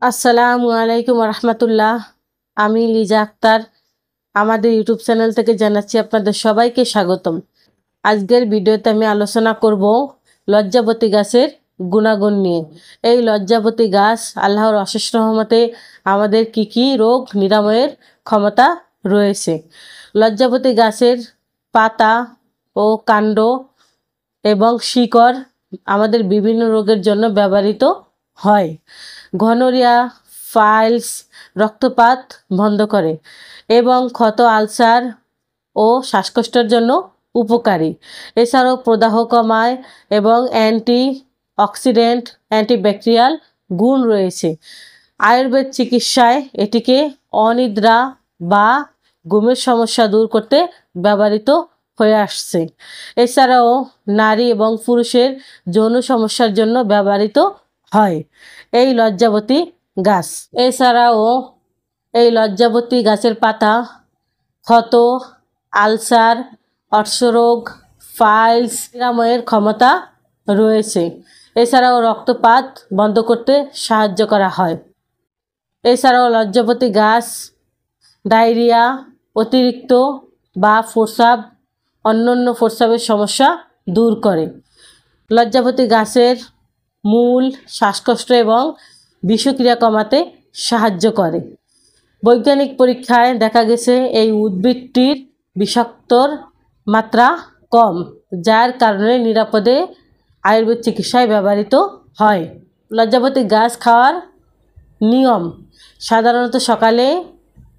আসসালামু আলাইকুম রহমতুল্লাহ। আমি লিজা আক্তার আমাদের ইউটিউব চ্যানেল থেকে জানাচ্ছি আপনাদের সবাইকে স্বাগতম। আজকের ভিডিওতে আমি আলোচনা করব লজ্জাবতী গাছের গুণাগুণ নিয়ে। এই লজ্জাবতী গাছ আল্লাহর অশেষ রহমতে আমাদের কি রোগ নিরাময়ের ক্ষমতা রয়েছে। লজ্জাবতী গাছের পাতা ও কাণ্ড এবং শিকড় আমাদের বিভিন্ন রোগের জন্য ব্যবহৃত হয়। গনোরিয়া, পাইলস, রক্তপাত বন্ধ করে এবং ক্ষত, আলসার ও শ্বাসকষ্টের জন্য উপকারী। এছাড়াও প্রদাহ কমায় এবং অ্যান্টি অক্সিডেন্ট, অ্যান্টিব্যাকটেরিয়াল গুণ রয়েছে। আয়ুর্বেদ চিকিৎসায় এটিকে অনিদ্রা বা ঘুমের সমস্যা দূর করতে ব্যবহৃত হয়ে আসছে। এছাড়াও নারী এবং পুরুষের যৌন সমস্যার জন্য ব্যবহৃত হয় এই লজ্জাবতী গাছ। এছাড়াও এই লজ্জাবতী গাছের পাতা ক্ষত, আলসার, অর্শরোগ, পাইলস নিরাময়ের ক্ষমতা রয়েছে। এছাড়াও রক্তপাত বন্ধ করতে সাহায্য করা হয়। এছাড়াও লজ্জাবতী গাছ ডায়রিয়া, অতিরিক্ত বা প্রস্রাব, অন্যান্য প্রস্রাবের সমস্যা দূর করে। লজ্জাবতী গাছের মূল শ্বাসকষ্ট এবং বিষক্রিয়া কমাতে সাহায্য করে। বৈজ্ঞানিক পরীক্ষায় দেখা গেছে এই উদ্ভিদটির বিষাক্তর মাত্রা কম, যার কারণে নিরাপদে আয়ুর্বেদ চিকিৎসায় ব্যবহৃত হয়। লজ্জাবতী গাছ খাওয়ার নিয়ম সাধারণত সকালে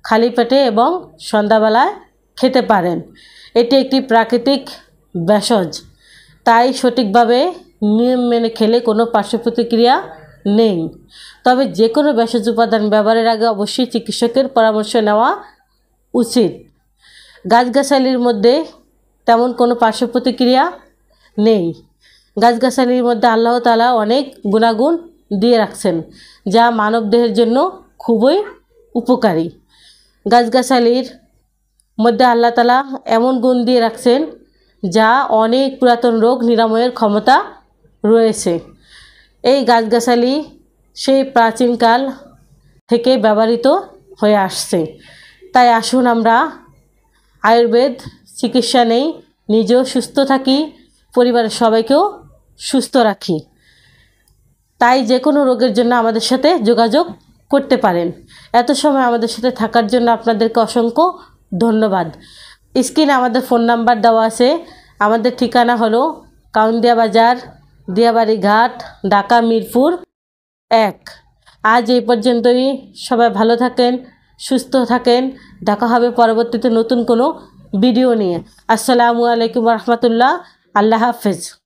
খালি পেটে এবং সন্ধ্যাবেলায় খেতে পারেন। এটি একটি প্রাকৃতিক ভেষজ, তাই সঠিকভাবে নিয়ম মেনে খেলে কোনো পার্শ্ব প্রতিক্রিয়া নেই। তবে যে কোনো ভেষজ উপাদান ব্যবহারের আগে অবশ্যই চিকিৎসকের পরামর্শ নেওয়া উচিত। গাছগাছালির মধ্যে তেমন কোনো পার্শ্ব প্রতিক্রিয়া নেই। গাছগাছালির মধ্যে আল্লাহ তাআলা অনেক গুণাগুণ দিয়ে রাখছেন, যা মানব দেহের জন্য খুবই উপকারী। গাছগাছালির মধ্যে আল্লাহ তাআলা এমন গুণ দিয়ে রাখছেন যা অনেক পুরাতন রোগ নিরাময়ের ক্ষমতা রয়েছে। এই গাছগাছালি সেই প্রাচীনকাল থেকে ব্যবহৃত হয়ে আসছে। তাই আসুন আমরা আয়ুর্বেদ চিকিৎসা নেই, নিজেও সুস্থ থাকি, পরিবারের সবাইকেও সুস্থ রাখি। তাই যে কোনো রোগের জন্য আমাদের সাথে যোগাযোগ করতে পারেন। এত সময় আমাদের সাথে থাকার জন্য আপনাদেরকে অসংখ্য ধন্যবাদ। স্ক্রিনে আমাদের ফোন নাম্বার দেওয়া আছে। আমাদের ঠিকানা হলো কাউন্দিয়া বাজার, দিয়াবাড়ি ঘাট, ঢাকা মিরপুর 1। আজ এই পর্যন্তই। সবাই ভালো থাকেন, সুস্থ থাকেন। দেখা হবে পরবর্তীতে নতুন কোনো ভিডিও নিয়ে। আসসালামু আলাইকুম রহমতুল্লাহ। আল্লাহ হাফেজ।